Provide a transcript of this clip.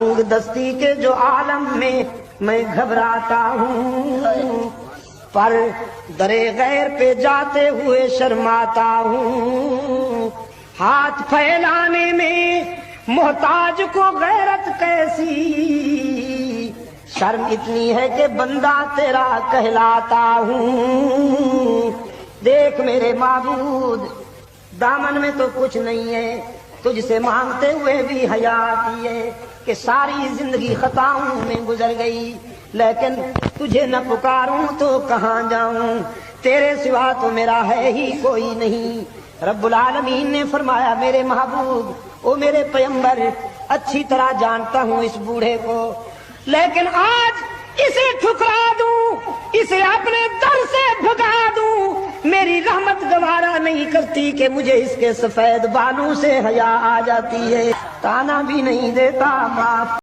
دستی کے جو عالم میں گھبراتا ہوں، پر درے غیر پہ جاتے ہوئے شرماتا ہوں۔ ہاتھ پھیلانے میں محتاج کو غیرت کیسی، شرم اتنی ہے کہ بندہ تیرا کہلاتا ہوں۔ دیکھ میرے معبود، دامن میں تو کچھ نہیں ہے، تجھ سے مانگتے ہوئے بھی حیا آتی ہے کہ ساری زندگی خطاؤں میں گزر گئی، لیکن تجھے نہ پکاروں تو کہاں جاؤں، تیرے سوا تو میرا ہے ہی کوئی نہیں۔ رب العالمین نے فرمایا میرے محبوب، او میرے پیغمبر، اچھی طرح جانتا ہوں اس بوڑھے کو، لیکن آج اسے ٹھکرا دوں، اسے اپنے در سے بھگا دوں، میری رحمت گوارا نہیں کرتی کہ مجھے اس کے سفید بالوں سے حیا آ جاتی ہے، تانا بھی نہیں دیتا معاف